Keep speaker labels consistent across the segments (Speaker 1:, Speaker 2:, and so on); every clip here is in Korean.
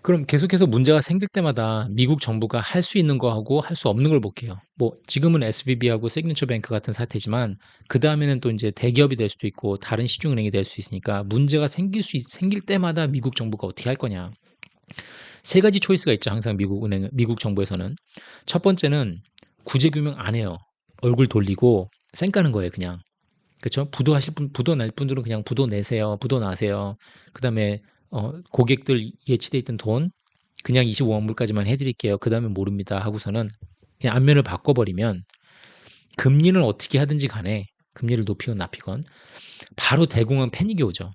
Speaker 1: 그럼 계속해서 문제가 생길 때마다 미국 정부가 할 수 있는 거하고 할 수 없는 걸 볼게요. 뭐 지금은 SVB하고 시그니처 뱅크 같은 사태지만 그다음에는 또 이제 대기업이 될 수도 있고 다른 시중은행이 될 수 있으니까 문제가 생길 때마다 미국 정부가 어떻게 할 거냐. 세 가지 초이스가 있죠. 항상 미국 정부에서는. 첫 번째는 구제 규명 안 해요. 얼굴 돌리고 쌩 까는 거예요, 그냥. 그렇죠? 부도 낼 분들은 그냥 부도 내세요. 부도 나세요. 그다음에 고객들 예치돼 있던 돈 그냥 25만 불까지만 해드릴게요. 그다음에 모릅니다. 하고서는 그냥 안면을 바꿔버리면 금리는 어떻게 하든지 간에 금리를 높이건 낮이건 바로 대공황 패닉이 오죠.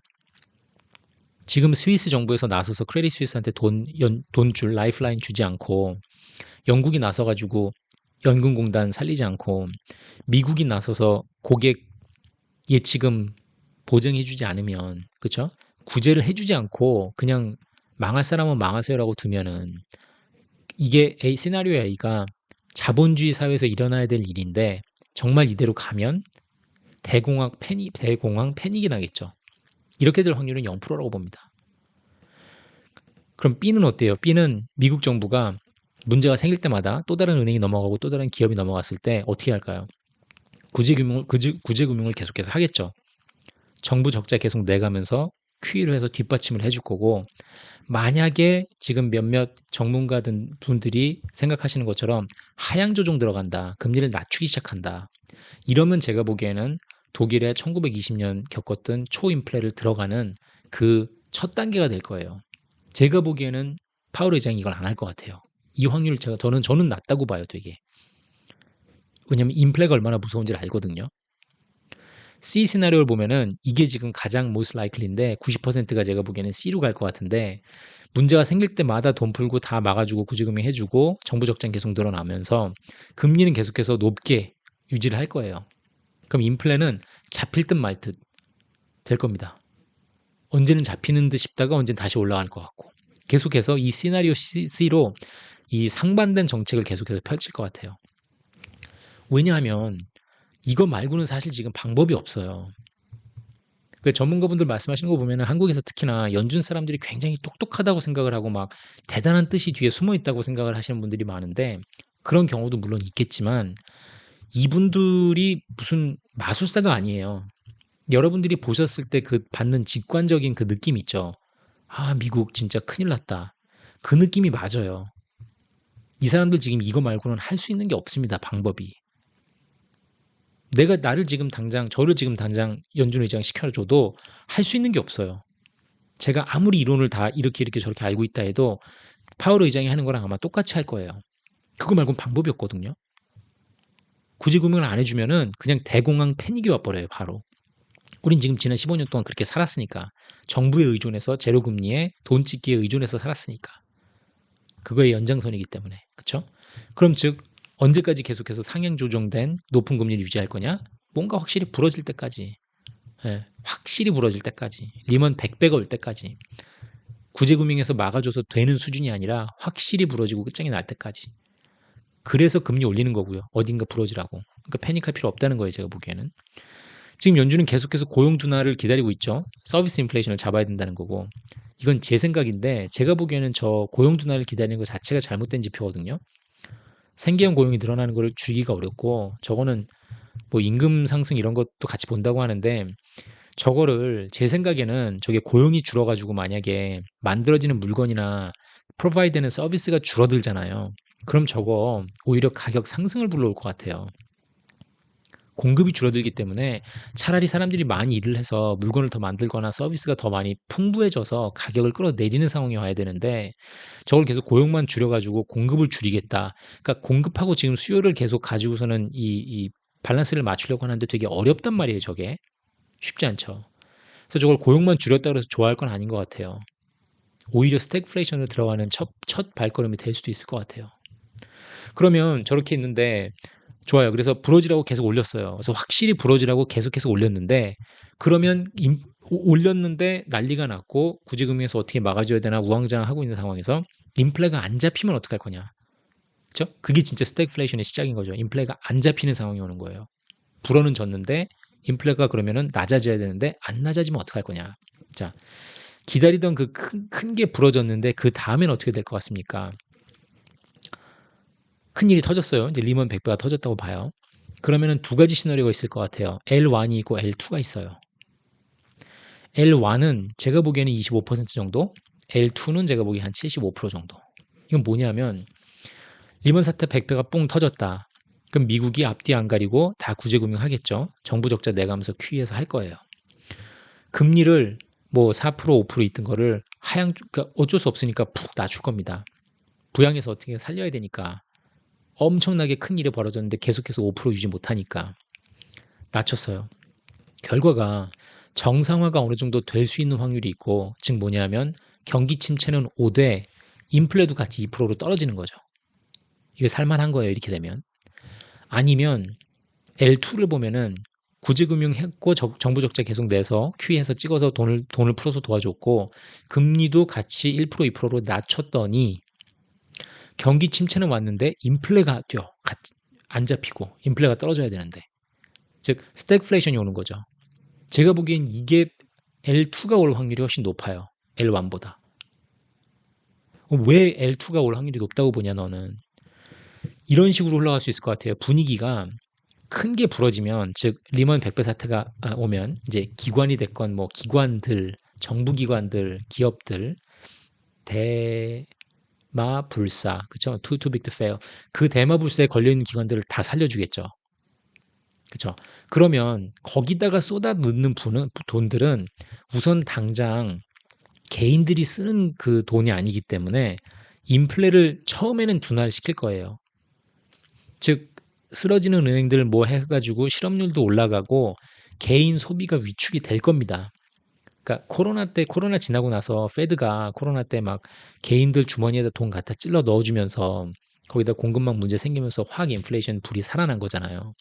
Speaker 1: 지금 스위스 정부에서 나서서 크레딧 스위스한테 돈 줄 라이프라인 주지 않고 영국이 나서가지고 연금공단 살리지 않고 미국이 나서서 고객 예치금 보증해주지 않으면 그쵸? 구제를 해주지 않고 그냥 망할 사람은 망하세요라고 두면은 이게 시나리오 A가 자본주의 사회에서 일어나야 될 일인데 정말 이대로 가면 대공황 패닉이 나겠죠. 이렇게 될 확률은 0%라고 봅니다. 그럼 B는 어때요? B는 미국 정부가 문제가 생길 때마다 또 다른 은행이 넘어가고 또 다른 기업이 넘어갔을 때 어떻게 할까요? 구제금융을 계속해서 하겠죠. 정부 적자 계속 내가면서 QE로 해서 뒷받침을 해줄 거고 만약에 지금 몇몇 분들이 생각하시는 것처럼 하향 조정 들어간다. 금리를 낮추기 시작한다. 이러면 제가 보기에는 독일의 1920년 겪었던 초인플레를 들어가는 그 첫 단계가 될 거예요. 제가 보기에는 파월 의장이 이걸 안 할 것 같아요. 이 확률 저는 낮다고 봐요, 되게. 왜냐면 인플레가 얼마나 무서운지를 알거든요. C 시나리오를 보면은 이게 지금 가장 most likely인데 90%가 제가 보기에는 C로 갈 것 같은데 문제가 생길 때마다 돈 풀고 다 막아주고 구제금융 해주고 정부 적자는 계속 늘어나면서 금리는 계속해서 높게 유지를 할 거예요. 그럼 인플레는 잡힐 듯 말 듯 될 겁니다. 언제는 잡히는 듯 싶다가 언제는 다시 올라갈 것 같고 계속해서 이 시나리오 C로 이 상반된 정책을 계속해서 펼칠 것 같아요. 왜냐하면 이거 말고는 사실 지금 방법이 없어요. 그 전문가분들 말씀하시는 거 보면 한국에서 특히나 연준 사람들이 굉장히 똑똑하다고 생각을 하고 막 대단한 뜻이 뒤에 숨어 있다고 생각을 하시는 분들이 많은데 그런 경우도 물론 있겠지만 이분들이 무슨 마술사가 아니에요. 여러분들이 보셨을 때 그 받는 직관적인 그 느낌 있죠. 아, 미국 진짜 큰일 났다. 그 느낌이 맞아요. 이 사람들 지금 이거 말고는 할 수 있는 게 없습니다. 방법이. 저를 지금 당장 연준 의장 시켜줘도 할 수 있는 게 없어요. 제가 아무리 이론을 다 이렇게 저렇게 알고 있다 해도 파월 의장이 하는 거랑 아마 똑같이 할 거예요. 그거 말고는 방법이 없거든요. 굳이 구명을 안 해주면은 그냥 대공황 패닉이 와버려요, 바로. 우린 지금 지난 15년 동안 그렇게 살았으니까. 정부에 의존해서 제로금리에 돈 찍기에 의존해서 살았으니까. 그거의 연장선이기 때문에. 그쵸? 그럼 즉, 언제까지 계속해서 상향 조정된 높은 금리를 유지할 거냐? 뭔가 확실히 부러질 때까지. 예, 확실히 부러질 때까지. 리먼 100배가 올 때까지. 구제금융에서 막아줘서 되는 수준이 아니라 확실히 부러지고 끝장이 날 때까지. 그래서 금리 올리는 거고요. 어딘가 부러지라고. 그러니까 패닉할 필요 없다는 거예요. 제가 보기에는. 지금 연준은 계속해서 고용 둔화를 기다리고 있죠. 서비스 인플레이션을 잡아야 된다는 거고. 이건 제 생각인데 제가 보기에는 저 고용 둔화를 기다리는 것 자체가 잘못된 지표거든요. 생계형 고용이 늘어나는 걸 줄이기가 어렵고 저거는 뭐 임금 상승 이런 것도 같이 본다고 하는데 저거를 제 생각에는 저게 고용이 줄어가지고 만약에 만들어지는 물건이나 프로바이드되는 서비스가 줄어들잖아요. 그럼 저거 오히려 가격 상승을 불러올 것 같아요. 공급이 줄어들기 때문에 차라리 사람들이 많이 일을 해서 물건을 더 만들거나 서비스가 더 많이 풍부해져서 가격을 끌어내리는 상황이 와야 되는데 저걸 계속 고용만 줄여가지고 공급을 줄이겠다. 그러니까 공급하고 지금 수요를 계속 가지고서는 이 밸런스를 맞추려고 하는데 되게 어렵단 말이에요, 저게. 쉽지 않죠. 그래서 저걸 고용만 줄였다 그래서 좋아할 건 아닌 것 같아요. 오히려 스태그플레이션으로 들어가는 첫 발걸음이 될 수도 있을 것 같아요. 그러면 저렇게 있는데 좋아요. 그래서 부러지라고 계속 올렸어요. 그래서 확실히 부러지라고 계속해서 올렸는데 그러면 올렸는데 난리가 났고 구제금융에서 어떻게 막아줘야 되나 우왕좌왕하고 있는 상황에서 인플레가 안 잡히면 어떡할 거냐. 그렇죠? 그게 진짜 스태그플레이션의 시작인 거죠. 인플레가 안 잡히는 상황이 오는 거예요. 불어는 졌는데 인플레가 그러면은 낮아져야 되는데 안 낮아지면 어떡할 거냐. 자, 기다리던 그 큰 게 부러졌는데 그 다음엔 어떻게 될 것 같습니까? 큰일이 터졌어요. 이제 리먼 100배가 터졌다고 봐요. 그러면은 두 가지 시나리오가 있을 것 같아요. L1이 있고 L2가 있어요. L1은 제가 보기에는 25% 정도, L2는 제가 보기에 한 75% 정도. 이건 뭐냐면 리먼 사태 100배가 뽕 터졌다. 그럼 미국이 앞뒤 안 가리고 다 구제금융 하겠죠. 정부 적자 내가면서 QE에서 할 거예요. 금리를 뭐 4% 5% 있던 거를 그러니까 어쩔 수 없으니까 푹 낮출 겁니다. 부양해서 어떻게 살려야 되니까. 엄청나게 큰 일이 벌어졌는데 계속해서 5% 유지 못하니까 낮췄어요. 결과가 정상화가 어느 정도 될 수 있는 확률이 있고, 즉 뭐냐면 경기 침체는 오되 인플레도 같이 2%로 떨어지는 거죠. 이게 살만한 거예요, 이렇게 되면. 아니면 L2를 보면은 구제금융 했고 정부 적자 계속 내서 QE해서 찍어서 돈을 풀어서 도와줬고, 금리도 같이 1% 2%로 낮췄더니 경기 침체는 왔는데 인플레가 안 잡히고 인플레가 떨어져야 되는데, 즉 스태그플레이션이 오는 거죠. 제가 보기엔 이게 L2가 올 확률이 훨씬 높아요. L1보다. 왜 L2가 올 확률이 높다고 보냐 너는? 이런 식으로 흘러갈 수 있을 것 같아요. 분위기가 큰 게 부러지면, 즉 리먼 100배 사태가 오면 이제 기관이 됐건 뭐 기관들, 정부 기관들, 기업들, 대마불사, 그렇죠? Too big to fail. 그 대마불사에 걸려 있는 기관들을 다 살려주겠죠. 그렇죠? 그러면 거기다가 쏟아 넣는 돈들은 우선 당장 개인들이 쓰는 그 돈이 아니기 때문에 인플레를 처음에는 둔화를 시킬 거예요. 즉 쓰러지는 은행들 뭐 해가지고 실업률도 올라가고 개인 소비가 위축이 될 겁니다. 그러니까 코로나 지나고 나서 페드가 코로나 때 막 개인들 주머니에다 돈 갖다 찔러 넣어주면서 거기다 공급망 문제 생기면서 확 인플레이션 불이 살아난 거잖아요.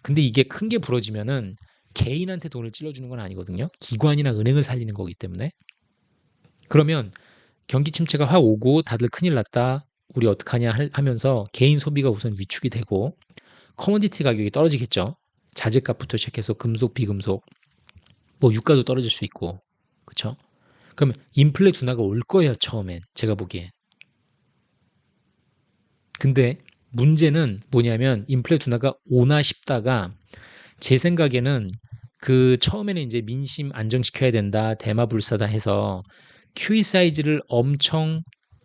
Speaker 1: 근데 이게 큰 게 부러지면은 개인한테 돈을 찔러주는 건 아니거든요. 기관이나 은행을 살리는 거기 때문에. 그러면 경기 침체가 확 오고 다들 큰일 났다, 우리 어떡하냐 하면서 개인 소비가 우선 위축이 되고 커머디티 가격이 떨어지겠죠. 자재값부터 시작해서 금속, 비금속, 뭐 유가도 떨어질 수 있고, 그렇죠? 그러면 인플레 둔화가 올 거예요, 처음엔. 제가 보기에. 근데 문제는 뭐냐면 인플레 둔화가 오나 싶다가 제 생각에는 그 처음에는 이제 민심 안정시켜야 된다, 대마불사다 해서 QE 사이즈를 엄청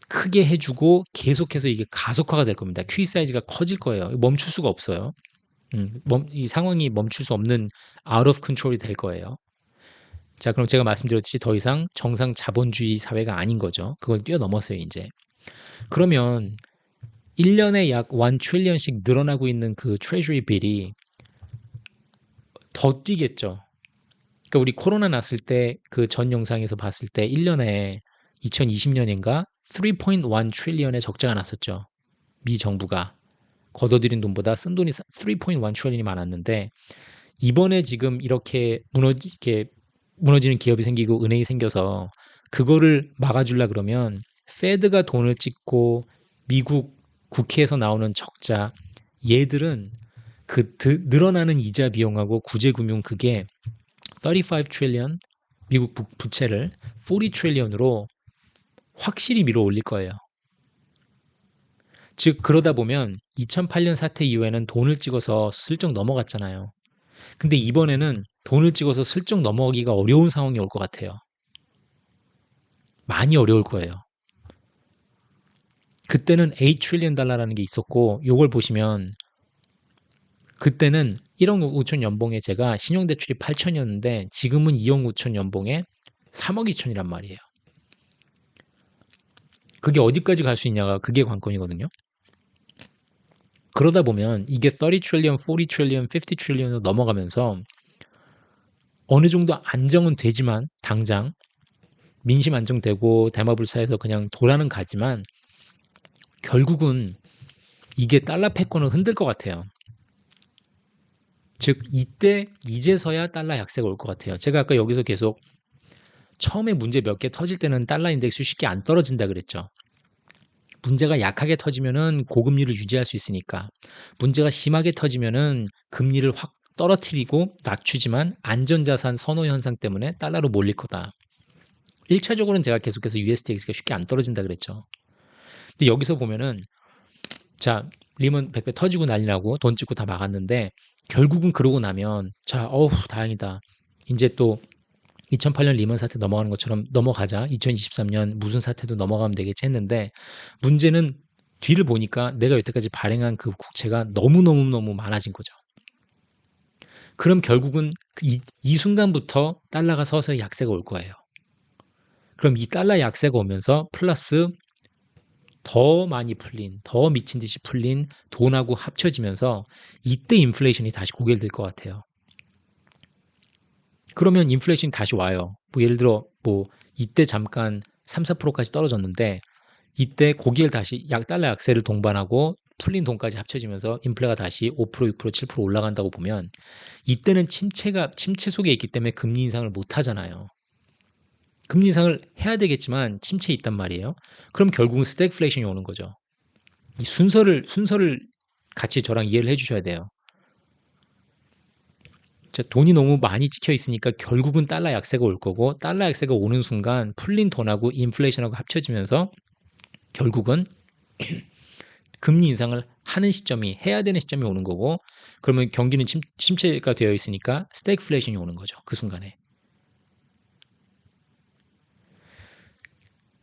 Speaker 1: 크게 해주고 계속해서 이게 가속화가 될 겁니다. QE 사이즈가 커질 거예요. 멈출 수가 없어요. 이 상황이 멈출 수 없는 out of control이 될 거예요. 자, 그럼 제가 말씀드렸듯이 더 이상 정상 자본주의 사회가 아닌 거죠. 그걸 뛰어넘었어요, 이제. 그러면 1년에 약 1 트릴리언씩 늘어나고 있는 그 트레저리 빌이 더 뛰겠죠. 그러니까 우리 코로나 났을 때 그 전 영상에서 봤을 때 1년에 2020년인가 3.1 트릴리언의 적자가 났었죠. 미 정부가 걷어들인 돈보다 쓴 돈이 3.1 트릴리언이 많았는데, 이번에 지금 이렇게 무너지는 기업이 생기고 은행이 생겨서 그거를 막아주려 그러면 페드가 돈을 찍고 미국 국회에서 나오는 적자, 얘들은 그 늘어나는 이자 비용하고 구제금융 그게 35 트릴리언 미국 부채를 40 트릴리언으로 확실히 밀어 올릴 거예요. 즉 그러다 보면 2008년 사태 이후에는 돈을 찍어서 슬쩍 넘어갔잖아요. 근데 이번에는 돈을 찍어서 슬쩍 넘어가기가 어려운 상황이 올 것 같아요. 많이 어려울 거예요. 그때는 8 트릴리언 달러라는 게 있었고, 요걸 보시면 그때는 1억 5천 연봉에 제가 신용대출이 8천이었는데 지금은 2억 5천 연봉에 3억 2천이란 말이에요. 그게 어디까지 갈 수 있냐가 그게 관건이거든요. 그러다 보면 이게 30 트릴리언, 40 트릴리언, 50 트릴리언으로 넘어가면서 어느 정도 안정은 되지만, 당장 민심 안정되고 대마불사에서 그냥 돌아는 가지만 결국은 이게 달러 패권을 흔들 것 같아요. 즉 이때 이제서야 달러 약세가 올 것 같아요. 제가 아까 여기서 계속 처음에 문제 몇 개 터질 때는 달러 인덱스 쉽게 안 떨어진다 그랬죠. 문제가 약하게 터지면은 고금리를 유지할 수 있으니까, 문제가 심하게 터지면은 금리를 확 떨어뜨리고 낮추지만 안전자산 선호 현상 때문에 달러로 몰릴 거다. 1차적으로는 제가 계속해서 USDX가 쉽게 안 떨어진다 그랬죠. 근데 여기서 보면은 자, 리먼 100배 터지고 난리 나고 돈 찍고 다 막았는데 결국은 그러고 나면 자, 어우, 다행이다. 이제 또 2008년 리먼 사태 넘어가는 것처럼 넘어가자. 2023년 무슨 사태도 넘어가면 되겠지 했는데 문제는 뒤를 보니까 내가 여태까지 발행한 그 국채가 너무너무너무 많아진 거죠. 그럼 결국은 이 순간부터 달러가 서서히 약세가 올 거예요. 그럼 이 달러 약세가 오면서 플러스 더 많이 풀린, 더 미친 듯이 풀린 돈하고 합쳐지면서 이때 인플레이션이 다시 고개를 들 것 같아요. 그러면 인플레이션이 다시 와요. 뭐 예를 들어 뭐 이때 잠깐 3, 4%까지 떨어졌는데 이때 고기를 다시 달러 약세를 동반하고 풀린 돈까지 합쳐지면서 인플레가 다시 5%, 6%, 7% 올라간다고 보면 이때는 침체 속에 있기 때문에 금리 인상을 못 하잖아요. 금리 인상을 해야 되겠지만 침체에 있단 말이에요. 그럼 결국은 스태그플레이션이 오는 거죠. 이 순서를 같이 저랑 이해를 해주셔야 돼요. 돈이 너무 많이 찍혀 있으니까 결국은 달러 약세가 올 거고 달러 약세가 오는 순간 풀린 돈하고 인플레이션하고 합쳐지면서 결국은 금리 인상을 하는 시점이 해야 되는 시점이 오는 거고 그러면 경기는 침체가 되어 있으니까 스태그플레이션이 오는 거죠. 그 순간에.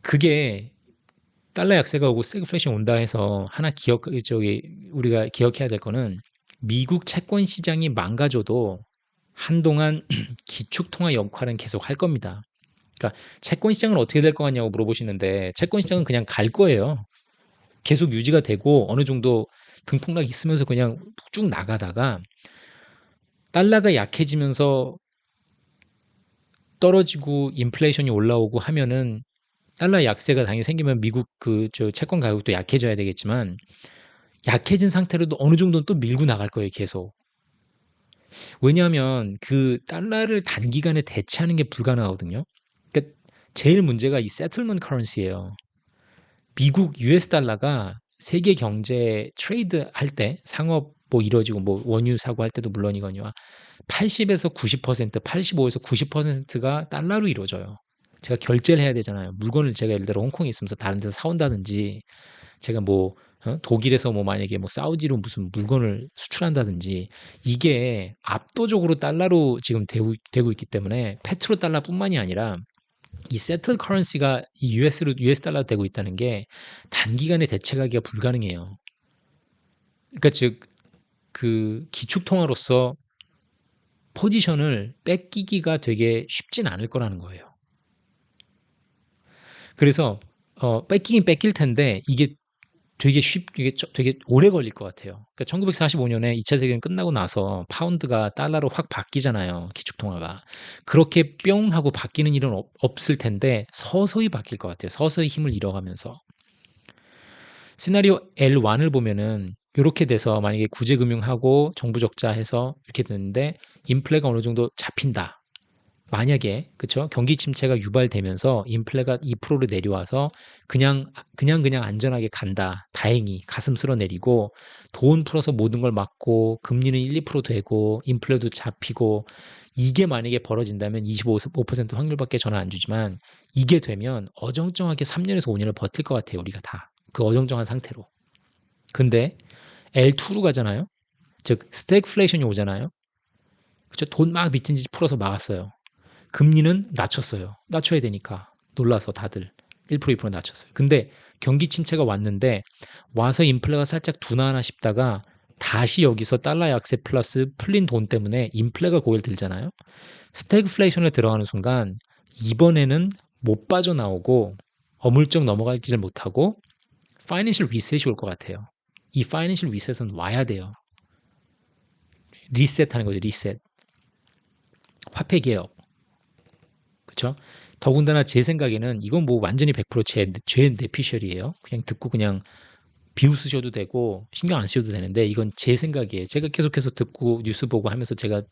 Speaker 1: 그게 달러 약세가 오고 스태그플레이션 온다 해서 하나 우리가 기억해야 될 거는 미국 채권 시장이 망가져도 한동안 기축통화 역할은 계속 할 겁니다. 그러니까 채권 시장은 어떻게 될 거 같냐고 물어보시는데 채권 시장은 그냥 갈 거예요. 계속 유지가 되고 어느 정도 등폭락 있으면서 그냥 쭉 나가다가 달러가 약해지면서 떨어지고 인플레이션이 올라오고 하면은 달러 약세가 당연히 생기면 미국 채권 가격도 약해져야 되겠지만 약해진 상태로도 어느 정도는 또 밀고 나갈 거예요, 계속. 왜냐하면 그 달러를 단기간에 대체하는 게 불가능하거든요. 그러니까 제일 문제가 이 세틀먼트 커런시예요. 미국 US 달러가 세계 경제 트레이드 할 때 상업 뭐 이루어지고 뭐 원유 사고 할 때도 물론이거니와 80에서 90%, 85에서 90%가 달러로 이루어져요. 제가 결제를 해야 되잖아요. 물건을 제가 예를 들어 홍콩에 있으면서 다른 데서 사온다든지 제가 뭐 독일에서 뭐 만약에 뭐 사우디로 무슨 물건을 수출한다든지 이게 압도적으로 달러로 지금 되고 있기 때문에 페트로 달러뿐만이 아니라 이 세틀 커런시가 이 US 달러로 되고 있다는 게 단기간에 대체하기가 불가능해요. 그러니까 즉 그 기축 통화로서 포지션을 뺏기기가 되게 쉽진 않을 거라는 거예요. 그래서 뺏기긴 뺏길 텐데 이게 되게 오래 걸릴 것 같아요. 그러니까 1945년에 2차 세계대전 끝나고 나서 파운드가 달러로 확 바뀌잖아요. 기축통화가. 그렇게 뿅 하고 바뀌는 일은 없을 텐데 서서히 바뀔 것 같아요. 서서히 힘을 잃어가면서. 시나리오 L1을 보면은 이렇게 돼서 만약에 구제금융하고 정부 적자해서 이렇게 되는데 인플레가 어느 정도 잡힌다. 만약에 그쵸 경기 침체가 유발되면서 인플레가 2%로 내려와서 그냥 안전하게 간다. 다행히 가슴 쓸어내리고 돈 풀어서 모든 걸 막고 금리는 1, 2% 되고 인플레도 잡히고 이게 만약에 벌어진다면 25% 확률밖에 저는 안 주지만 이게 되면 어정쩡하게 3년에서 5년을 버틸 것 같아요. 우리가 다. 그 어정쩡한 상태로. 근데 L2로 가잖아요. 즉 스태그플레이션이 오잖아요. 그쵸 돈 막 미친 듯이 풀어서 막았어요. 금리는 낮췄어요. 낮춰야 되니까. 놀라서 다들 1%, 2% 낮췄어요. 근데 경기 침체가 왔는데 와서 인플레가 살짝 둔화하나 싶다가 다시 여기서 달러 약세 플러스 풀린 돈 때문에 인플레가 고개를 들잖아요. 스태그플레이션에 들어가는 순간 이번에는 못 빠져나오고 어물쩍 넘어가지를 못하고 파이낸셜 리셋이 올 것 같아요. 이 파이낸셜 리셋은 와야 돼요. 리셋하는 거죠. 리셋. 화폐 개혁. 그렇죠? 더군다나 제 생각에는 이건 뭐 완전히 100%제 뇌피셜이에요. 그냥 듣고 그냥 비웃으셔도 되고 신경 안 쓰셔도 되는데 이건 제 생각이에요. 제가 계속해서 듣고 뉴스 보고 하면서 제가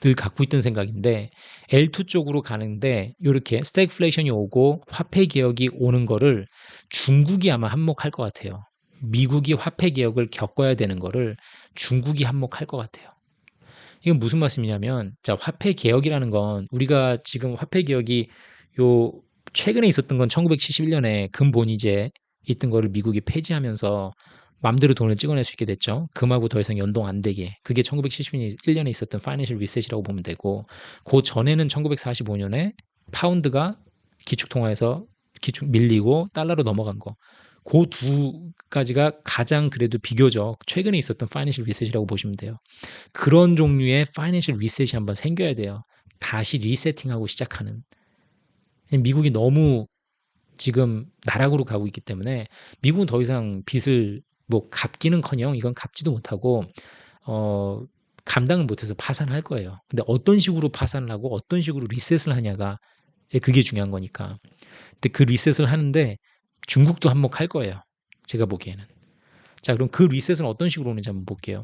Speaker 1: 늘 갖고 있던 생각인데 L2 쪽으로 가는데 이렇게 스태그플레이션이 오고 화폐 개혁이 오는 거를 중국이 아마 한몫할 것 같아요. 미국이 화폐 개혁을 겪어야 되는 거를 중국이 한몫할 것 같아요. 이건 무슨 말씀이냐면 자 화폐 개혁이라는 건 우리가 지금 화폐 개혁이 요 최근에 있었던 건 1971년에 금본위제 있던 거를 미국이 폐지하면서 맘대로 돈을 찍어낼 수 있게 됐죠. 금하고 더 이상 연동 안 되게. 그게 1971년에 있었던 파이낸셜 리셋이라고 보면 되고, 그 전에는 1945년에 파운드가 기축통화에서 기축 밀리고 달러로 넘어간 거. 그 두 가지가 가장 그래도 비교적 최근에 있었던 파이낸셜 리셋이라고 보시면 돼요. 그런 종류의 파이낸셜 리셋이 한번 생겨야 돼요. 다시 리세팅하고 시작하는. 미국이 너무 지금 나락으로 가고 있기 때문에 미국은 더 이상 빚을 뭐 갚기는커녕 이건 갚지도 못하고 어 감당을 못해서 파산할 거예요. 근데 어떤 식으로 파산을 하고 어떤 식으로 리셋을 하냐가 그게 중요한 거니까. 근데 그 리셋을 하는데 중국도 한몫할 거예요. 제가 보기에는. 자, 그럼 그 리셋은 어떤 식으로 오는지 한번 볼게요.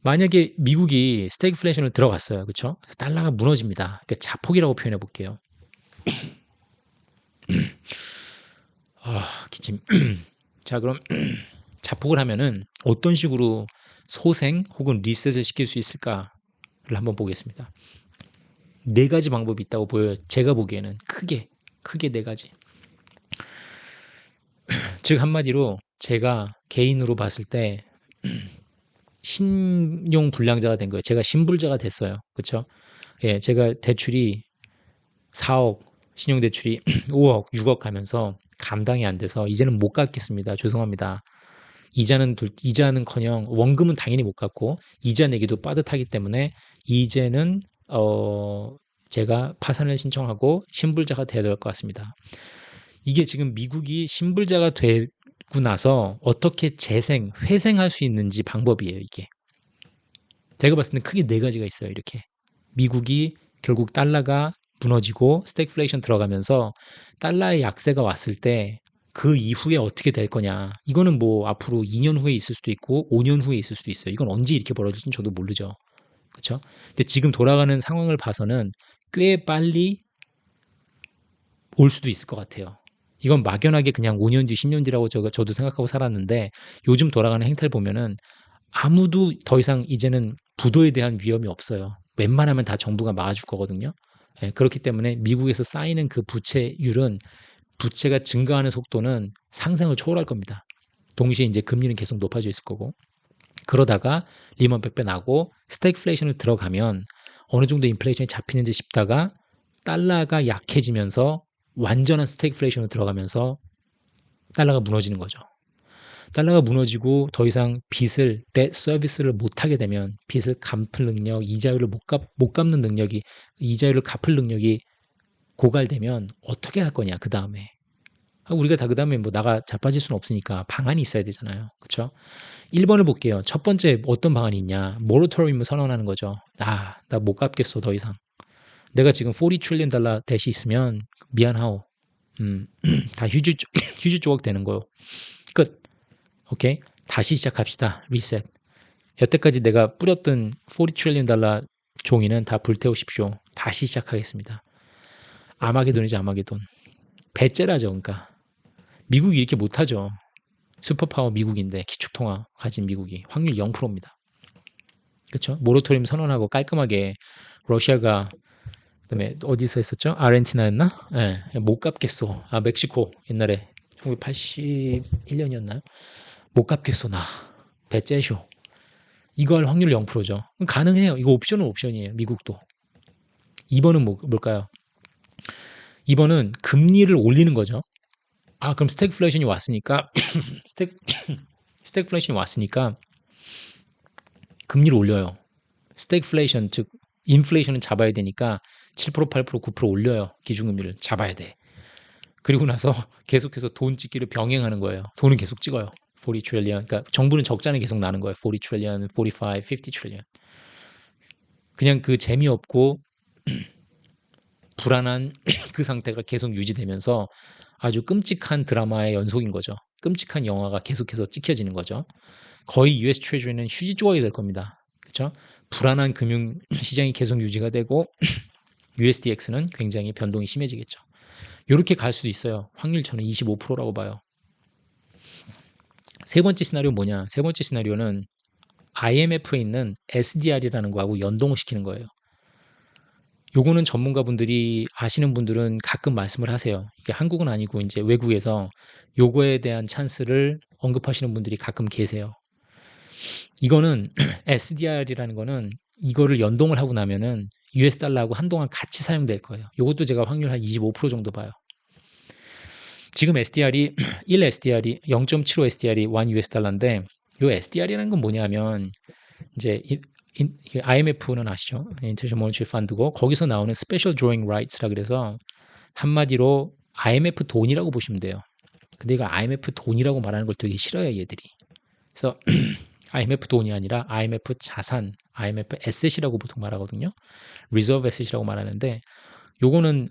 Speaker 1: 만약에 미국이 스태그플레이션을 들어갔어요. 그렇죠? 달러가 무너집니다. 그러니까 자폭이라고 표현해 볼게요. 기침. 자, 그럼 자폭을 하면은 어떤 식으로 소생 혹은 리셋을 시킬 수 있을까를 한번 보겠습니다. 네 가지 방법이 있다고 보여요. 제가 보기에는 크게 네 가지. 즉 한마디로 제가 개인으로 봤을 때 신용 불량자가 된 거예요. 제가 신불자가 됐어요. 그렇죠? 예, 제가 대출이 4억, 신용 대출이 5억, 6억 가면서 감당이 안 돼서 이제는 못 갚겠습니다. 죄송합니다. 이자는커녕 원금은 당연히 못 갚고 이자 내기도 빠듯하기 때문에 이제는 제가 파산을 신청하고 신불자가 돼야 될 것 같습니다. 이게 지금 미국이 신불자가 되고 나서 어떻게 회생할 수 있는지 방법이에요, 이게. 제가 봤을 때는 크게 네 가지가 있어요, 이렇게. 미국이 결국 달러가 무너지고 스태그플레이션 들어가면서 달러의 약세가 왔을 때 그 이후에 어떻게 될 거냐. 이거는 뭐 앞으로 2년 후에 있을 수도 있고 5년 후에 있을 수도 있어요. 이건 언제 이렇게 벌어질지는 저도 모르죠. 그렇죠? 근데 지금 돌아가는 상황을 봐서는 꽤 빨리 올 수도 있을 것 같아요. 이건 막연하게 그냥 5년 뒤, 10년 뒤라고 저도 생각하고 살았는데 요즘 돌아가는 행태를 보면은 아무도 더 이상 이제는 부도에 대한 위험이 없어요. 웬만하면 다 정부가 막아줄 거거든요. 예, 그렇기 때문에 미국에서 쌓이는 그 부채율은 부채가 증가하는 속도는 상상을 초월할 겁니다. 동시에 이제 금리는 계속 높아져 있을 거고. 그러다가 리먼 백배 나고 스태그플레이션을 들어가면 어느 정도 인플레이션이 잡히는지 싶다가 달러가 약해지면서 완전한 스태그플레이션으로 들어가면서 달러가 무너지는 거죠. 달러가 무너지고 더 이상 빚을 대 서비스를 못하게 되면 빚을 갚을 능력, 이자율을 못 갚는 능력이 이자율을 갚을 능력이 고갈되면 어떻게 할 거냐 그 다음에 우리가 다 그 다음에 뭐 나가 자빠질 수는 없으니까 방안이 있어야 되잖아요. 그렇죠? 1번을 볼게요. 첫 번째 어떤 방안이 있냐? 모라토리움을 선언하는 거죠. 나 못 갚겠어 더 이상. 내가 지금 40 트릴리언 달러 뎃이 있으면 미안하오. 다 휴지 조각 되는 거요. 끝. 오케이. 다시 시작합시다. 리셋. 여태까지 내가 뿌렸던 40 트릴리언 달러 종이는 다 불태우십시오. 다시 시작하겠습니다. 아마게돈이지 아마게돈. 배째라죠. 그러니까 미국이 이렇게 못하죠. 슈퍼파워 미국인데 기축통화 가진 미국이 확률 0%입니다. 그렇죠? 모라토리움 선언하고 깔끔하게 러시아가 그다음에 어디서 했었죠? 아르헨티나였나? 예, 못 갚겠소. 아 멕시코 옛날에 1981년이었나요? 못 갚겠소 나. 배째쇼. 이거 할 확률 0%죠. 가능해요. 이거 옵션은 옵션이에요. 미국도. 2번은 뭘까요? 2번은 금리를 올리는 거죠. 아 그럼 스태그플레이션이 왔으니까 스태그플레이션이 왔으니까 금리를 올려요. 스태그플레이션 즉 인플레이션은 잡아야 되니까 7% 8% 9% 올려요. 기준금리를 잡아야 돼. 그리고 나서 계속해서 돈 찍기를 병행하는 거예요. 돈은 계속 찍어요. 40 trillion. 그러니까 정부는 적자는 계속 나는 거예요. 40 trillion, 45, 50 trillion. 그냥 그 재미없고 불안한 그 상태가 계속 유지되면서 아주 끔찍한 드라마의 연속인 거죠. 끔찍한 영화가 계속해서 찍혀지는 거죠. 거의 US 트레저리는 휴지 조각이 될 겁니다. 그렇죠? 불안한 금융 시장이 계속 유지가 되고 USDX는 굉장히 변동이 심해지겠죠. 이렇게 갈 수도 있어요. 확률 저는 25%라고 봐요. 세 번째 시나리오 뭐냐? 세 번째 시나리오는 IMF에 있는 SDR이라는 거하고 연동을 시키는 거예요. 요거는 전문가분들이 아시는 분들은 가끔 말씀을 하세요. 이게 한국은 아니고 이제 외국에서 요거에 대한 찬스를 언급하시는 분들이 가끔 계세요. 이거는 SDR이라는 거는 이거를 연동을 하고 나면은 US 달러하고 한동안 같이 사용될 거예요. 요것도 제가 확률 한 25% 정도 봐요. 지금 SDR이 1 SDR이 0.75 SDR이 1 US 달러인데 요 SDR이라는 건 뭐냐면 이제 IMF는 아시죠? International Monetary Fund고 거기서 나오는 Special Drawing Rights라 그래서 한마디로 IMF 돈이라고 보시면 돼요. 근데 이걸 IMF 돈이라고 말하는 걸 되게 싫어요, 얘들이. 그래서 IMF 돈이 아니라 IMF 자산, IMF 에셋이라고 보통 말하거든요. Reserve Asset이라고 말하는데 요거는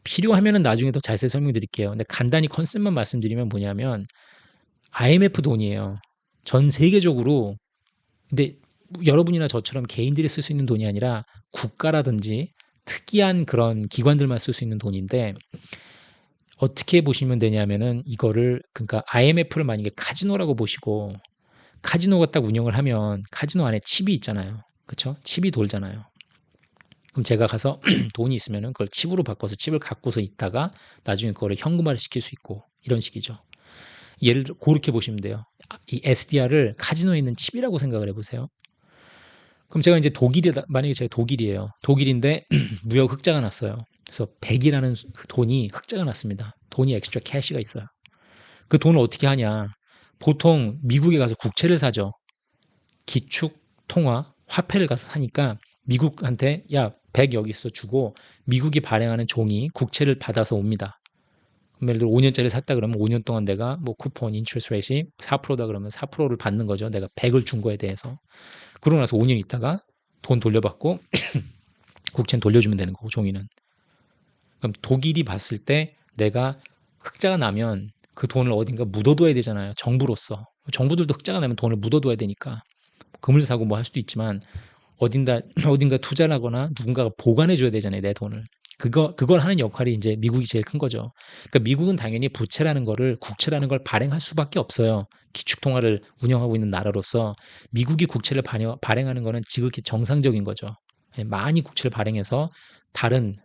Speaker 1: 필요하면은 나중에 더 자세히 설명드릴게요. 근데 간단히 컨셉만 말씀드리면 뭐냐면 IMF 돈이에요. 전 세계적으로. 근데 여러분이나 저처럼 개인들이 쓸 수 있는 돈이 아니라 국가라든지 특이한 그런 기관들만 쓸 수 있는 돈인데 어떻게 보시면 되냐면은 이거를 그러니까 IMF를 만약에 카지노라고 보시고 카지노가 딱 운영을 하면 카지노 안에 칩이 있잖아요. 그렇죠? 칩이 돌잖아요. 그럼 제가 가서 돈이 있으면은 그걸 칩으로 바꿔서 칩을 갖고서 있다가 나중에 그거를 현금화를 시킬 수 있고 이런 식이죠. 예를 들어 그렇게 보시면 돼요. 이 SDR을 카지노에 있는 칩이라고 생각을 해보세요. 그럼 제가 이제 독일이다 만약에 제가 독일이에요. 독일인데 무역 흑자가 났어요. 그래서 100이라는 돈이 흑자가 났습니다. 돈이 엑스트라 캐시가 있어요. 그 돈을 어떻게 하냐? 보통 미국에 가서 국채를 사죠. 기축 통화 화폐를 가서 사니까 미국한테 야, 100 여기 있어 주고 미국이 발행하는 종이 국채를 받아서 옵니다. 예를 들어 5년짜리 샀다 그러면 5년 동안 내가 뭐 쿠폰 인트레스트 레이트이 4%다 그러면 4%를 받는 거죠. 내가 100을 준 거에 대해서. 그러고 나서 5년 있다가 돈 돌려받고 국채는 돌려주면 되는 거고 종이는. 그럼 독일이 봤을 때 내가 흑자가 나면 그 돈을 어딘가 묻어둬야 되잖아요. 정부로서. 정부들도 흑자가 나면 돈을 묻어둬야 되니까 금을 사고 뭐 할 수도 있지만 어딘가 투자를 하거나 누군가가 보관해 줘야 되잖아요. 내 돈을. 그걸 하는 역할이 이제 미국이 제일 큰 거죠. 그러니까 미국은 당연히 부채라는 거를 국채라는 걸 발행할 수밖에 없어요. 기축통화를 운영하고 있는 나라로서 미국이 국채를 발행하는 거는 지극히 정상적인 거죠. 예, 많이 국채를 발행해서 다른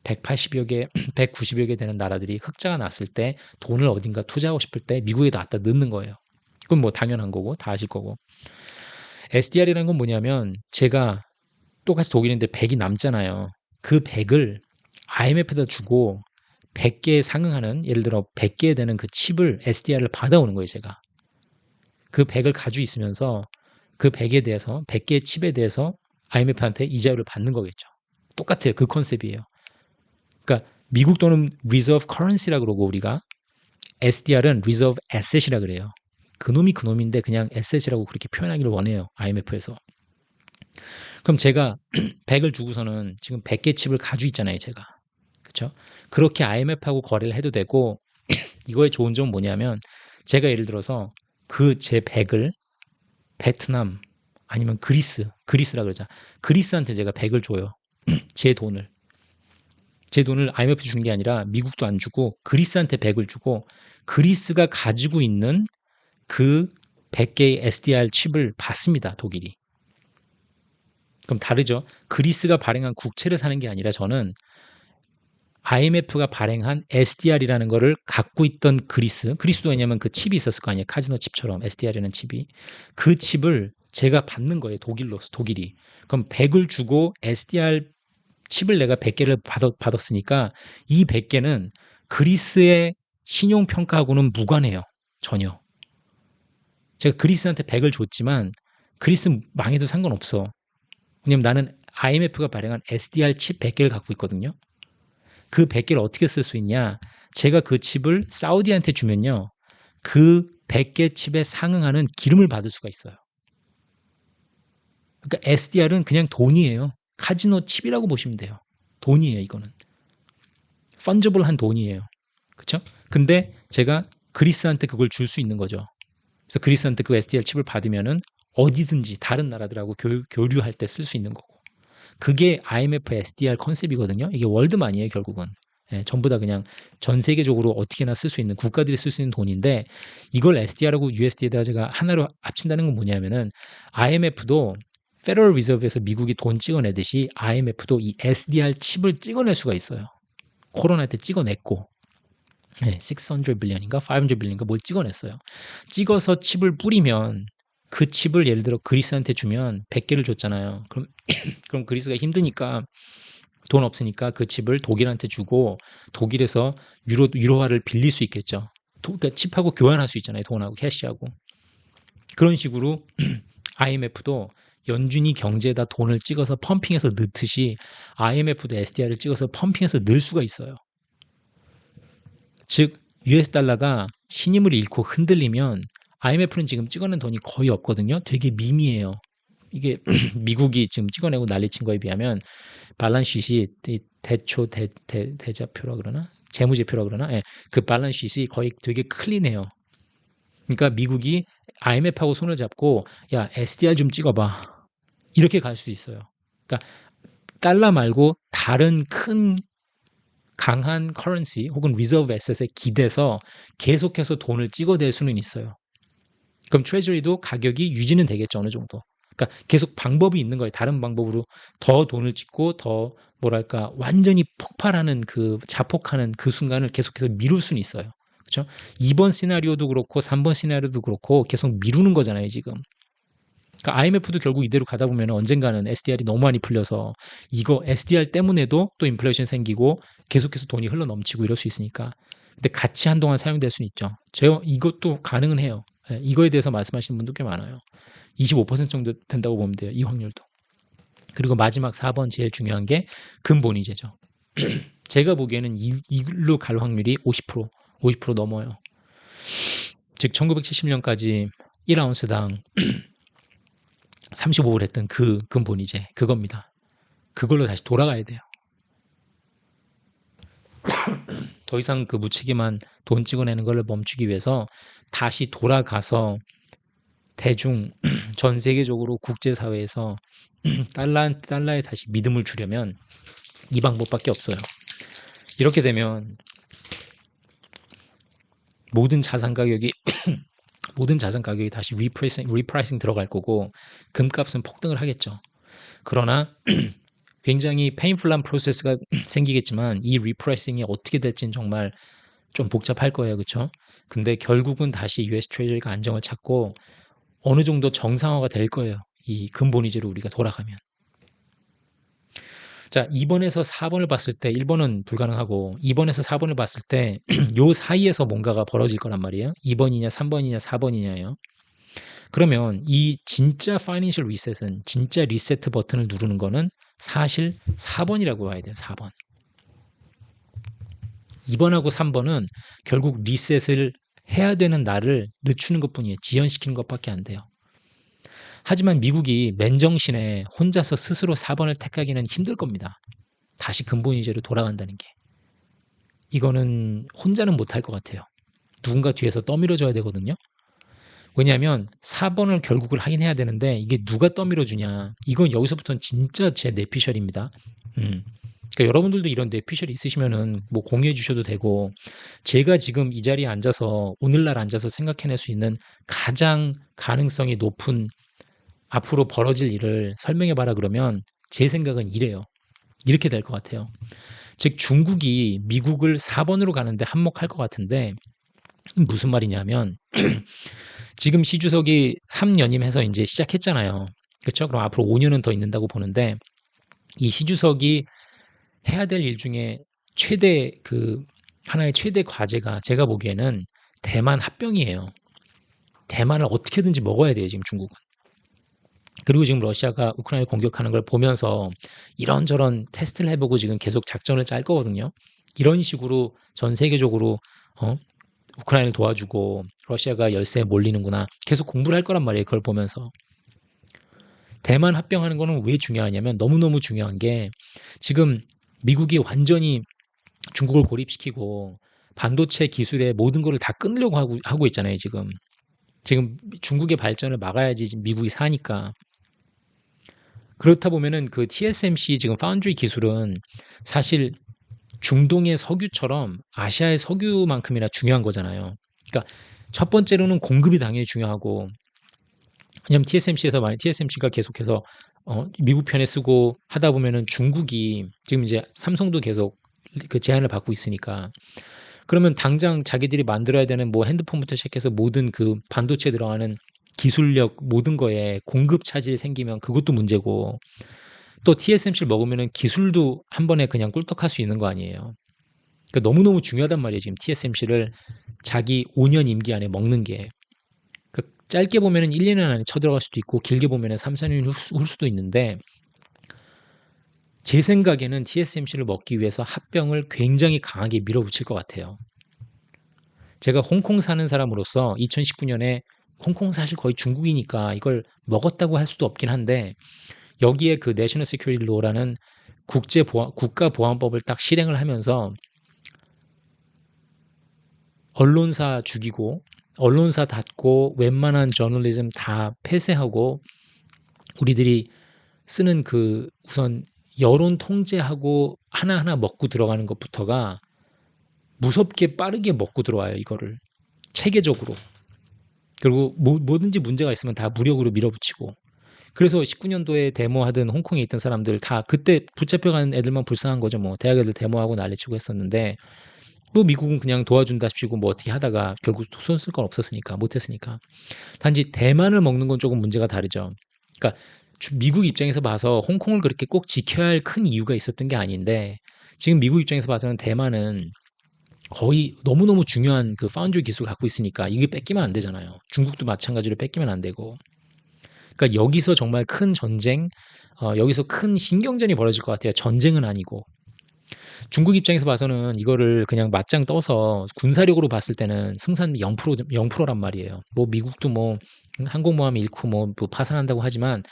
Speaker 1: 180여 개, 190여 개 되는 나라들이 흑자가 났을 때 돈을 어딘가 투자하고 싶을 때 미국에다 갖다 넣는 거예요. 그건 뭐 당연한 거고 다 아실 거고. SDR이라는 건 뭐냐면 제가 똑같이 독일인데 100이 남잖아요. 그 100을 IMF에다 주고 100개에 상응하는 예를 들어 100개 되는 그 칩을 SDR을 받아오는 거예요, 제가. 그 100을 가지고 있으면서 그 100에 대해서 100개의 칩에 대해서 IMF한테 이자율을 받는 거겠죠. 똑같아요. 그 컨셉이에요. 그러니까 미국 돈은 Reserve Currency라고 그러고 우리가 SDR은 Reserve Asset이라 그래요. 그놈이 그놈인데 그냥 Asset이라고 그렇게 표현하기를 원해요. IMF에서. 그럼 제가 100을 주고서는 지금 100개 칩을 가지고 있잖아요, 제가. 그렇죠? 그렇게 IMF하고 거래를 해도 되고 이거의 좋은 점은 뭐냐면 제가 예를 들어서 그 제 100을 베트남 아니면 그리스라 그러자. 그리스한테 제가 100을 줘요. 제 돈을. 제 돈을 IMF 준 게 아니라 미국도 안 주고 그리스한테 100을 주고 그리스가 가지고 있는 그 100개의 SDR 칩을 받습니다, 독일이. 그럼 다르죠. 그리스가 발행한 국채를 사는 게 아니라 저는 IMF가 발행한 SDR이라는 거를 갖고 있던 그리스도 왜냐면 그 칩이 있었을 거 아니에요. 카지노 칩처럼 SDR이라는 칩이. 그 칩을 제가 받는 거예요. 독일이. 그럼 100을 주고 SDR 칩을 내가 100개를 받았으니까 이 100개는 그리스의 신용평가하고는 무관해요. 전혀. 제가 그리스한테 100을 줬지만 그리스 망해도 상관없어. 왜냐면 나는 IMF가 발행한 SDR 칩 100개를 갖고 있거든요. 그 100개를 어떻게 쓸 수 있냐? 제가 그 칩을 사우디한테 주면요. 그 100개 칩에 상응하는 기름을 받을 수가 있어요. 그러니까 SDR은 그냥 돈이에요. 카지노 칩이라고 보시면 돼요. 돈이에요, 이거는. 펀저블한 돈이에요. 그렇죠? 근데 제가 그리스한테 그걸 줄 수 있는 거죠. 그래서 그리스한테 그 SDR 칩을 받으면은 어디든지 다른 나라들하고 교류할 때 쓸 수 있는 거고. 그게 IMF SDR 컨셉이거든요. 이게 월드만이에요, 결국은. 예, 전부 다 그냥 전 세계적으로 어떻게나 쓸 수 있는 국가들이 쓸 수 있는 돈인데 이걸 SDR하고 USD에다가 제가 하나로 합친다는 건 뭐냐면은 IMF도 페더럴 리저브에서 미국이 돈 찍어내듯이 IMF도 이 SDR 칩을 찍어낼 수가 있어요. 코로나 때 찍어냈고 600 빌리언인가 500 빌리언인가 뭘 찍어냈어요. 찍어서 칩을 뿌리면 그 칩을 예를 들어 그리스한테 주면 100개를 줬잖아요. 그럼 그리스가 힘드니까 돈 없으니까 그 칩을 독일한테 주고 독일에서 유로화를 빌릴 수 있겠죠. 그러니까 칩하고 교환할 수 있잖아요. 돈하고 캐시하고. 그런 식으로 IMF도 연준이 경제에다 돈을 찍어서 펌핑해서 넣듯이 IMF도 SDR을 찍어서 펌핑해서 넣을 수가 있어요. 즉 US 달러가 신임을 잃고 흔들리면 IMF는 지금 찍어낸 돈이 거의 없거든요. 되게 미미해요. 이게 미국이 지금 찍어내고 난리친 거에 비하면 밸런스시트이 대자표라 그러나 재무제표라 그러나 그 밸런스시트이 거의 되게 클린해요. 그러니까 미국이 IMF하고 손을 잡고 야 SDR 좀 찍어봐 이렇게 갈 수 있어요. 그러니까 달러 말고 다른 큰 강한 커런시 혹은 리저브 에셋에 기대서 계속해서 돈을 찍어댈 수는 있어요. 그럼 트레저리도 가격이 유지는 되겠죠 어느 정도. 그러니까 계속 방법이 있는 거예요. 다른 방법으로 더 돈을 찍고 더 뭐랄까 완전히 폭발하는 그 자폭하는 그 순간을 계속해서 미룰 수는 있어요. 그렇죠? 2번 시나리오도 그렇고 3번 시나리오도 그렇고 계속 미루는 거잖아요 지금. 그러니까 IMF도 결국 이대로 가다 보면 언젠가는 SDR이 너무 많이 풀려서 이거 SDR 때문에도 또 인플레이션 생기고 계속해서 돈이 흘러 넘치고 이럴 수 있으니까. 근데 같이 한동안 사용될 수는 있죠. 제가 이것도 가능은 해요. 이거에 대해서 말씀하시는 분도 꽤 많아요. 25% 정도 된다고 보면 돼요. 이 확률도. 그리고 마지막 4번 제일 중요한 게 근본이제죠. 제가 보기에는 이로 갈 확률이 50% 넘어요. 즉 1970년까지 1아운스당 35불 했던 그 근본이제 그겁니다. 그걸로 다시 돌아가야 돼요. 더 이상 그 무책임한 돈 찍어내는 걸 멈추기 위해서 다시 돌아가서 대중 전 세계적으로 국제사회에서 달러에 다시 믿음을 주려면 이 방법밖에 없어요. 이렇게 되면 모든 자산 가격이 다시 리프라이싱 들어갈 거고 금값은 폭등을 하겠죠. 그러나 굉장히 페인풀한 프로세스가 생기겠지만 이 리프라이싱이 어떻게 될지는 정말 좀 복잡할 거예요. 그렇죠? 근데 결국은 다시 US 트레저리가 안정을 찾고 어느 정도 정상화가 될 거예요. 이 근본이제로 우리가 돌아가면. 자, 2번에서 4번을 봤을 때 1번은 불가능하고 2번에서 4번을 봤을 때 요 사이에서 뭔가가 벌어질 거란 말이에요. 2번이냐 3번이냐 4번이냐요. 그러면 이 진짜 파이낸셜 리셋은 진짜 리세트 버튼을 누르는 거는 사실 4번이라고 봐야 돼요. 4번. 2번하고 3번은 결국 리셋을 해야 되는 날을 늦추는 것뿐이에요. 지연시키는 것밖에 안 돼요. 하지만 미국이 맨정신에 혼자서 스스로 4번을 택하기는 힘들 겁니다. 다시 근본이제로 돌아간다는 게. 이거는 혼자는 못할 것 같아요. 누군가 뒤에서 떠밀어줘야 되거든요. 왜냐하면 4번을 결국을 하긴 해야 되는데 이게 누가 떠밀어주냐. 이건 여기서부터는 진짜 제 뇌피셜입니다. 그러니까 여러분들도 이런 뇌피셜이 있으시면은 뭐 공유해 주셔도 되고 제가 지금 이 자리에 앉아서 오늘날 앉아서 생각해낼 수 있는 가장 가능성이 높은 앞으로 벌어질 일을 설명해봐라 그러면 제 생각은 이래요. 이렇게 될 것 같아요. 즉 중국이 미국을 4번으로 가는데 한몫할 것 같은데 무슨 말이냐면 지금 시 주석이 3연임해서 이제 시작했잖아요. 그렇죠? 그럼 앞으로 5년은 더 있는다고 보는데 이 시 주석이 해야 될 일 중에 하나의 최대 과제가 제가 보기에는 대만 합병이에요. 대만을 어떻게든지 먹어야 돼요, 지금 중국은. 그리고 지금 러시아가 우크라이나를 공격하는 걸 보면서 이런저런 테스트를 해보고 지금 계속 작전을 짤 거거든요. 이런 식으로 전 세계적으로 우크라이나를 도와주고 러시아가 열세에 몰리는구나. 계속 공부를 할 거란 말이에요. 그걸 보면서. 대만 합병하는 거는 왜 중요하냐면 너무너무 중요한 게 지금 미국이 완전히 중국을 고립시키고 반도체 기술의 모든 거를 다 끊으려고 하고 있잖아요. 지금 중국의 발전을 막아야지 지금 미국이 사니까. 그렇다 보면은 그 TSMC 지금 파운드리 기술은 사실 중동의 석유처럼 아시아의 석유만큼이나 중요한 거잖아요. 그러니까 첫 번째로는 공급이 당연히 중요하고 왜냐면 TSMC가 계속해서 미국 편에 쓰고 하다 보면은 중국이 지금 이제 삼성도 계속 그 제한을 받고 있으니까 그러면 당장 자기들이 만들어야 되는 뭐 핸드폰부터 시작해서 모든 그 반도체 들어가는 기술력 모든 거에 공급 차질이 생기면 그것도 문제고 또 TSMC를 먹으면은 기술도 한 번에 그냥 꿀떡할 수 있는 거 아니에요. 그러니까 너무너무 중요하단 말이에요. 지금 TSMC를 자기 5년 임기 안에 먹는 게. 그러니까 짧게 보면은 1, 2년 안에 쳐들어갈 수도 있고 길게 보면은 3, 4년 후 수도 있는데 제 생각에는 TSMC를 먹기 위해서 합병을 굉장히 강하게 밀어붙일 것 같아요. 제가 홍콩 사는 사람으로서 2019년에 홍콩 사실 거의 중국이니까 이걸 먹었다고 할 수도 없긴 한데 여기에 그 내셔널 시큐리티 로라는 국가보안법을 딱 실행을 하면서 언론사 죽이고 언론사 닫고 웬만한 저널리즘 다 폐쇄하고 우리들이 쓰는 그 우선 여론 통제하고 하나하나 먹고 들어가는 것부터가 무섭게 빠르게 먹고 들어와요, 이거를. 체계적으로. 그리고 뭐든지 문제가 있으면 다 무력으로 밀어붙이고. 그래서 19년도에 데모하던 홍콩에 있던 사람들 다 그때 붙잡혀간 애들만 불쌍한 거죠. 뭐 대학 애들 데모하고 난리치고 했었는데 뭐 미국은 그냥 도와준다십시고 뭐 어떻게 하다가 결국 손 쓸 건 없었으니까 못했으니까. 단지 대만을 먹는 건 조금 문제가 다르죠. 그러니까 미국 입장에서 봐서 홍콩을 그렇게 꼭 지켜야 할 큰 이유가 있었던 게 아닌데 지금 미국 입장에서 봐서는 대만은 거의 너무너무 중요한 그 파운드리 기술을 갖고 있으니까 이게 뺏기면 안 되잖아요. 중국도 마찬가지로 뺏기면 안 되고. 그러니까 여기서 정말 큰 전쟁, 여기서 큰 신경전이 벌어질 것 같아요. 전쟁은 아니고. 중국 입장에서 봐서는 이거를 그냥 맞짱 떠서 군사력으로 봤을 때는 승산 0%란 말이에요. 뭐 미국도 뭐 항공모함 잃고 뭐 파산한다고 하지만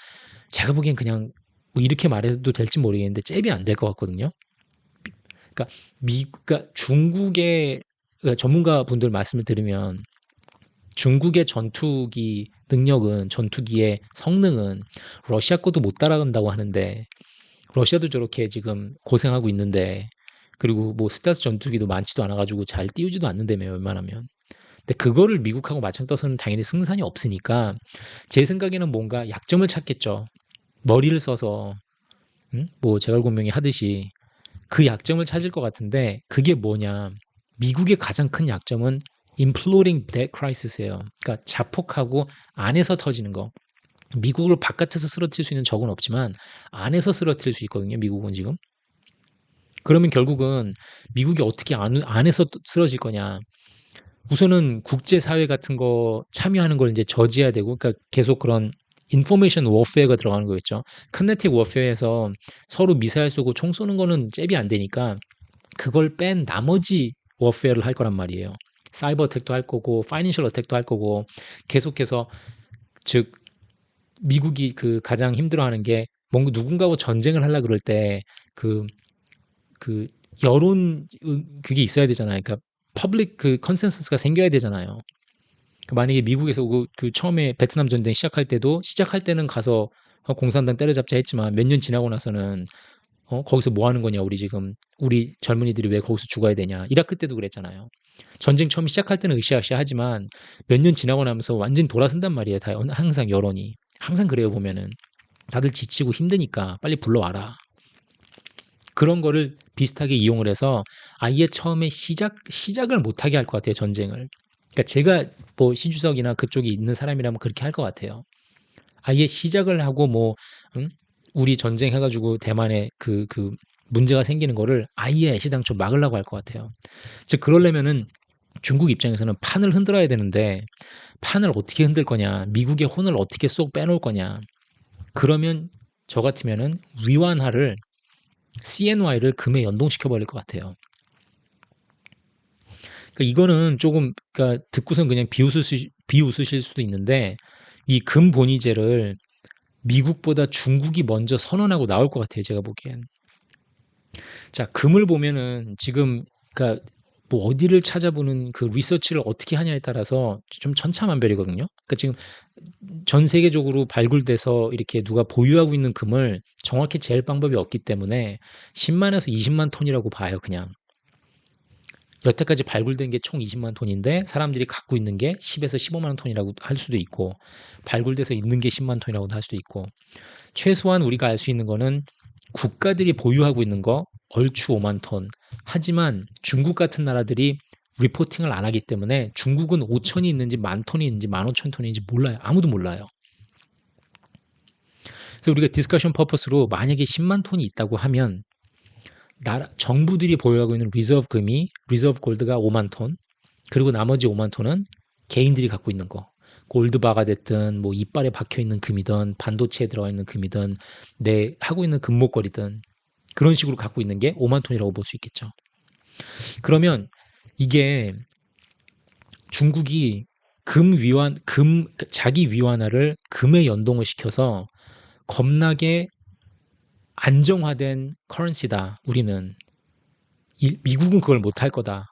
Speaker 1: 제가 보기엔 그냥 뭐 이렇게 말해도 될지 모르겠는데 잽이 안 될 것 같거든요. 그러니까 그러니까 중국의 그러니까 전문가 분들 말씀을 들으면 중국의 전투기 능력은 전투기의 성능은 러시아 것도 못 따라간다고 하는데 러시아도 저렇게 지금 고생하고 있는데 그리고 뭐 스텔스 전투기도 많지도 않아가지고 잘 띄우지도 않는다며 웬만하면. 근데 그거를 미국하고 맞짱 떠서는 당연히 승산이 없으니까 제 생각에는 뭔가 약점을 찾겠죠. 머리를 써서 뭐 제갈공명이 하듯이 그 약점을 찾을 것 같은데 그게 뭐냐. 미국의 가장 큰 약점은 imploding debt crisis예요. 그러니까 자폭하고 안에서 터지는 거. 미국을 바깥에서 쓰러뜨릴 수 있는 적은 없지만 안에서 쓰러뜨릴 수 있거든요. 미국은 지금. 그러면 결국은 미국이 어떻게 안에서 쓰러질 거냐. 우선은 국제사회 같은 거 참여하는 걸 이제 저지해야 되고, 그러니까 계속 그런 인포메이션 워페어가 들어가는 거겠죠. 커넥틱 워페어에서 서로 미사일 쏘고 총 쏘는 거는 잽이 안 되니까 그걸 뺀 나머지 워페어를 할 거란 말이에요. 사이버 어택도 할 거고, 파이낸셜 어택도 할 거고, 계속해서 즉 미국이 그 가장 힘들어하는 게 뭔가 누군가하고 전쟁을 하려 그럴 때 그 여론 그게 있어야 되잖아요. 그러니까 퍼블릭 그 컨센서스가 생겨야 되잖아요. 만약에 미국에서 그 처음에 베트남 전쟁 시작할 때는 가서 공산당 때려잡자 했지만 몇 년 지나고 나서는 거기서 뭐 하는 거냐 우리 지금 우리 젊은이들이 왜 거기서 죽어야 되냐 이라크 때도 그랬잖아요. 전쟁 처음 시작할 때는 으쌰으쌰 하지만 몇 년 지나고 나면서 완전히 돌아선단 말이에요. 다 항상 여론이 항상 그래요. 보면은 다들 지치고 힘드니까 빨리 불러와라. 그런 거를 비슷하게 이용을 해서 아예 처음에 시작을 못하게 할 것 같아요, 전쟁을. 그러니까 제가 뭐 시주석이나 그쪽에 있는 사람이라면 그렇게 할 것 같아요. 아예 시작을 하고 뭐, 응? 우리 전쟁 해가지고 대만에 그 문제가 생기는 거를 아예 애시당초 막으려고 할 것 같아요. 즉, 그러려면은 중국 입장에서는 판을 흔들어야 되는데 판을 어떻게 흔들 거냐, 미국의 혼을 어떻게 쏙 빼놓을 거냐. 그러면 저 같으면은 위완화를 CNY를 금에 연동시켜 버릴 것 같아요. 그러니까 이거는 조금 그러니까 듣고선 그냥 비웃으실 수도 있는데 이 금 본위제를 미국보다 중국이 먼저 선언하고 나올 것 같아요. 제가 보기엔. 자, 금을 보면은 지금 그러니까 뭐 어디를 찾아보는 그 리서치를 어떻게 하냐에 따라서 좀 천차만별이거든요. 그러니까 지금 전 세계적으로 발굴돼서 이렇게 누가 보유하고 있는 금을 정확히 잴 방법이 없기 때문에 10만에서 20만 톤이라고 봐요, 그냥. 여태까지 발굴된 게 총 20만 톤인데 사람들이 갖고 있는 게 10에서 15만 톤이라고 할 수도 있고 발굴돼서 있는 게 10만 톤이라고도 할 수도 있고 최소한 우리가 알 수 있는 거는 국가들이 보유하고 있는 거 얼추 5만 톤. 하지만 중국 같은 나라들이 리포팅을 안 하기 때문에 중국은 5천이 있는지 만 톤이 있는지 15,000톤인지 몰라요. 아무도 몰라요. 그래서 우리가 디스커션 퍼포스로 만약에 10만 톤이 있다고 하면 정부들이 보유하고 있는 리저브 골드가 5만 톤, 그리고 나머지 5만 톤은 개인들이 갖고 있는 거. 골드바가 됐든 뭐 이빨에 박혀 있는 금이든 반도체에 들어가 있는 금이든 내 하고 있는 금목걸이든 그런 식으로 갖고 있는 게 5만 톤이라고 볼 수 있겠죠. 그러면 이게 중국이 자기 위안화를 금에 연동을 시켜서 겁나게 안정화된 커런시다. 우리는 미국은 그걸 못할 거다.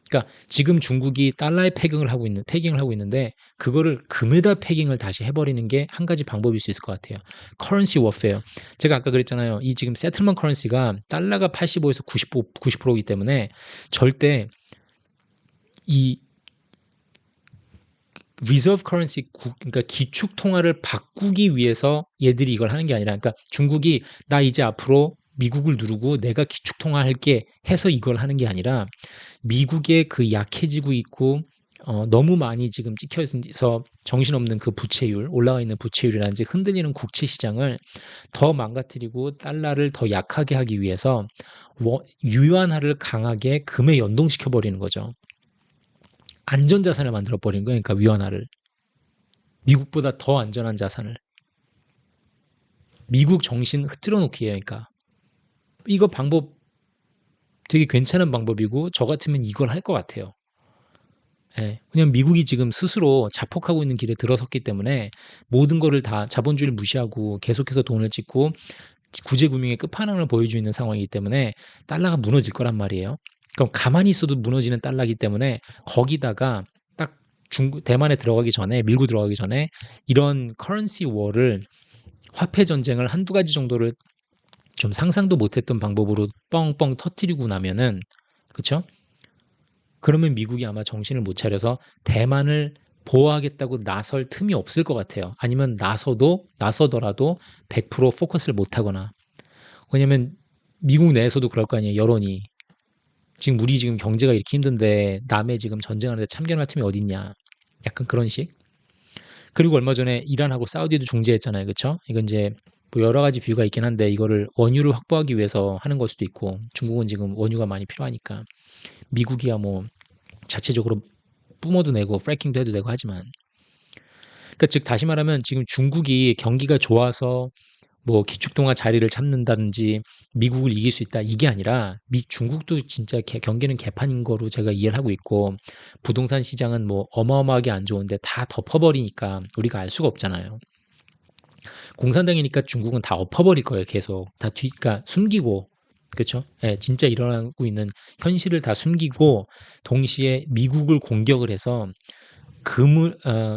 Speaker 1: 그러니까 지금 중국이 달러에 패깅을 하고 있는데 그거를 금에다 패깅을 다시 해버리는 게 한 가지 방법일 수 있을 것 같아요. 커런시 워페어. 제가 아까 그랬잖아요. 이 지금 세틀먼 커런시가 달러가 85에서 90%이기 때문에 절대 이 리저브 커런시 그러니까 기축 통화를 바꾸기 위해서 얘들이 이걸 하는 게 아니라 그러니까 중국이 나 이제 앞으로 미국을 누르고 내가 기축 통화할게 해서 이걸 하는 게 아니라 미국의 그 약해지고 있고 너무 많이 지금 찍혀 있어서 정신없는 그 부채율 올라가 있는 부채율이라든지 흔들리는 국채 시장을 더 망가뜨리고 달러를 더 약하게 하기 위해서 유안화를 강하게 금에 연동시켜 버리는 거죠. 안전자산을 만들어버린 거예요. 그러니까 위안화를. 미국보다 더 안전한 자산을. 미국 정신 흐트러 놓기예요. 그러니까. 이거 방법 되게 괜찮은 방법이고 저 같으면 이걸 할 것 같아요. 예, 왜냐면 미국이 지금 스스로 자폭하고 있는 길에 들어섰기 때문에 모든 거를 다 자본주의를 무시하고 계속해서 돈을 찍고 구제금융의 끝판왕을 보여주고 있는 상황이기 때문에 달러가 무너질 거란 말이에요. 그럼 가만히 있어도 무너지는 달러이기 때문에 거기다가 딱 대만에 들어가기 전에 밀고 들어가기 전에 이런 커런시 워를 화폐 전쟁을 한두 가지 정도를 좀 상상도 못했던 방법으로 뻥뻥 터뜨리고 나면은 그렇죠? 그러면 미국이 아마 정신을 못 차려서 대만을 보호하겠다고 나설 틈이 없을 것 같아요. 아니면 나서더라도 100% 포커스를 못 하거나. 왜냐면 미국 내에서도 그럴 거 아니에요. 여론이. 지금 우리 지금 경제가 이렇게 힘든데 남의 지금 전쟁하는데 참견할 틈이 어딨냐. 약간 그런 식. 그리고 얼마 전에 이란하고 사우디도 중재했잖아요. 그렇죠? 이건 이제 뭐 여러 가지 뷰가 있긴 한데 이거를 원유를 확보하기 위해서 하는 걸 수도 있고 중국은 지금 원유가 많이 필요하니까 미국이야 뭐 자체적으로 뿜어도 내고 프래킹도 해도 되고 하지만 그러니까 즉 다시 말하면 지금 중국이 경기가 좋아서 뭐 기축통화 자리를 잡는다든지 미국을 이길 수 있다 이게 아니라 중국도 진짜 경기는 개판인 거로 제가 이해를 하고 있고 부동산 시장은 뭐 어마어마하게 안 좋은데 다 덮어버리니까 우리가 알 수가 없잖아요. 공산당이니까 중국은 다 엎어버릴 거예요. 계속 그러니까 숨기고 그렇죠? 예, 진짜 일어나고 있는 현실을 다 숨기고 동시에 미국을 공격을 해서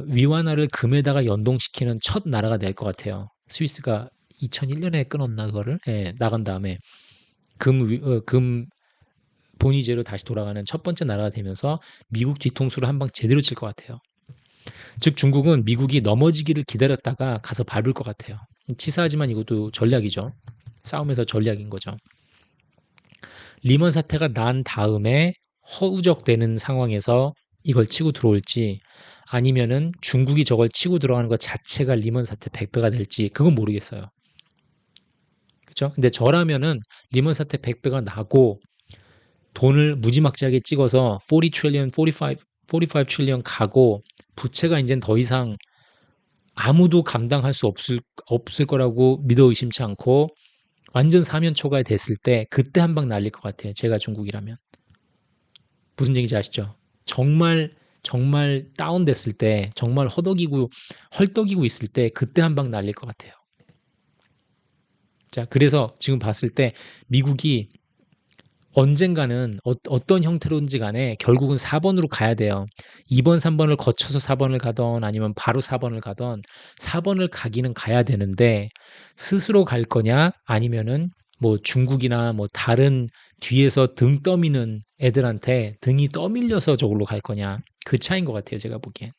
Speaker 1: 위안화를 금에다가 연동시키는 첫 나라가 될 것 같아요. 스위스가 2001년에 끊었나 그거를 나간 다음에 금 본위제로 다시 돌아가는 첫 번째 나라가 되면서 미국 뒤통수를 한 방 제대로 칠 것 같아요. 즉 중국은 미국이 넘어지기를 기다렸다가 가서 밟을 것 같아요. 치사하지만 이것도 전략이죠. 싸움에서 전략인 거죠. 리먼 사태가 난 다음에 허우적대는 상황에서 이걸 치고 들어올지 아니면은 중국이 저걸 치고 들어가는 것 자체가 리먼 사태 100배가 될지 그건 모르겠어요. 그렇죠? 근데 저라면은 리먼 사태 100배가 나고 돈을 무지막지하게 찍어서 40 trillion, 45 trillion 가고 부채가 이젠 더 이상 아무도 감당할 수 없을 거라고 믿어 의심치 않고 완전 사면초가 됐을 때 그때 한 방 날릴 것 같아요. 제가 중국이라면. 무슨 얘기인지 아시죠? 정말 다운됐을 때 정말 헐떡이고 있을 때 그때 한 방 날릴 것 같아요. 자, 그래서 지금 봤을 때 미국이 언젠가는 어떤 형태로든지 간에 결국은 4번으로 가야 돼요. 2번, 3번을 거쳐서 4번을 가던 아니면 바로 4번을 가던 4번을 가기는 가야 되는데 스스로 갈 거냐 아니면은 뭐 중국이나 뭐 다른 뒤에서 등 떠미는 애들한테 등이 떠밀려서 저걸로 갈 거냐 그 차이인 것 같아요 제가 보기엔.